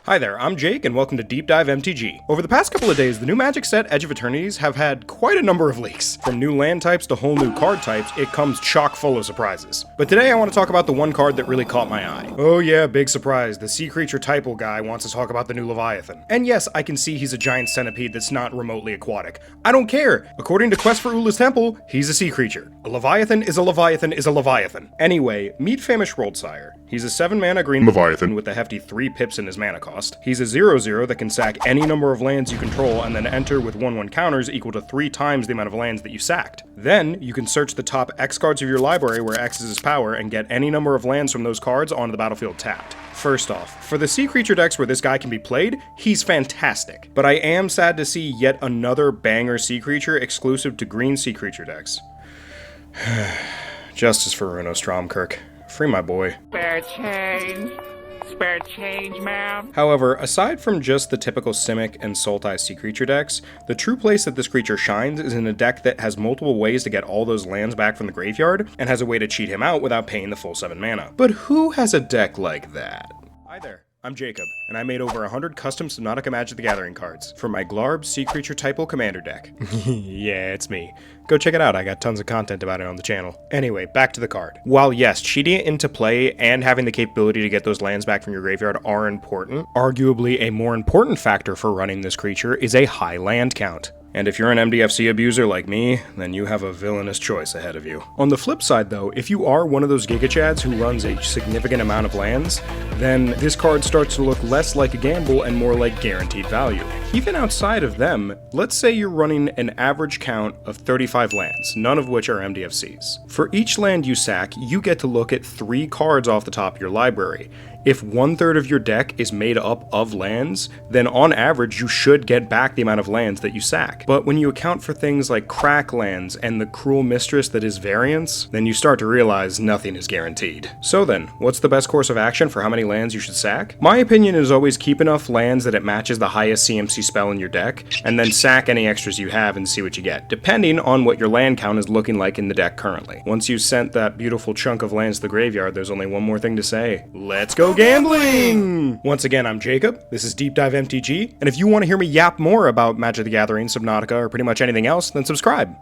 Hi there, I'm Jake, and welcome to Deep Dive MTG. Over the past couple of days, the new Magic set, Edge of Eternities, have had quite a number of leaks. From new land types to whole new card types, it comes chock full of surprises. But today I want to talk about the one card that really caught my eye. Oh yeah, big surprise, the sea creature typo guy wants to talk about the new Leviathan. And yes, I can see he's a giant centipede that's not remotely aquatic. I don't care! According to Quest for Ula's Temple, he's a sea creature. A Leviathan is a Leviathan is a Leviathan. Anyway, meet Famished Worldsire. He's a 7-mana green Leviathan with a hefty 3 pips in his mana cost. He's a 0/0 that can sack any number of lands you control and then enter with 1/1 counters equal to 3 times the amount of lands that you sacked. Then, you can search the top X cards of your library where X is his power and get any number of lands from those cards onto the battlefield tapped. First off, for the sea creature decks where this guy can be played, he's fantastic. But I am sad to see yet another banger sea creature exclusive to green sea creature decks. Justice for Runo Stromkirk. Free my boy. Spare change. Spare change, ma'am. However, aside from just the typical Simic and Sultai sea creature decks, the true place that this creature shines is in a deck that has multiple ways to get all those lands back from the graveyard, and has a way to cheat him out without paying the full 7 mana. But who has a deck like that? Hi there. I'm Jacob, and I made over 100 custom Subnautica Magic the Gathering cards for my Glarb Sea Creature Typo Commander deck. Yeah, it's me. Go check it out, I got tons of content about it on the channel. Anyway, back to the card. While yes, cheating it into play and having the capability to get those lands back from your graveyard are important, arguably a more important factor for running this creature is a high land count. And if you're an MDFC abuser like me, then you have a villainous choice ahead of you. On the flip side though, if you are one of those gigachads who runs a significant amount of lands, then this card starts to look less like a gamble and more like guaranteed value. Even outside of them, let's say you're running an average count of 35 lands, none of which are MDFCs. For each land you sack, you get to look at 3 cards off the top of your library. If 1/3 of your deck is made up of lands, then on average you should get back the amount of lands that you sack. But when you account for things like crack lands and the cruel mistress that is variance, then you start to realize nothing is guaranteed. So then, what's the best course of action for how many lands you should sack? My opinion is always keep enough lands that it matches the highest CMC spell in your deck, and then sack any extras you have and see what you get, depending on what your land count is looking like in the deck currently. Once you've sent that beautiful chunk of lands to the graveyard, there's only one more thing to say. Let's go gambling! Once again, I'm Jacob, this is Deep Dive MTG, and if you want to hear me yap more about Magic the Gathering, Subnautica, or pretty much anything else, then subscribe.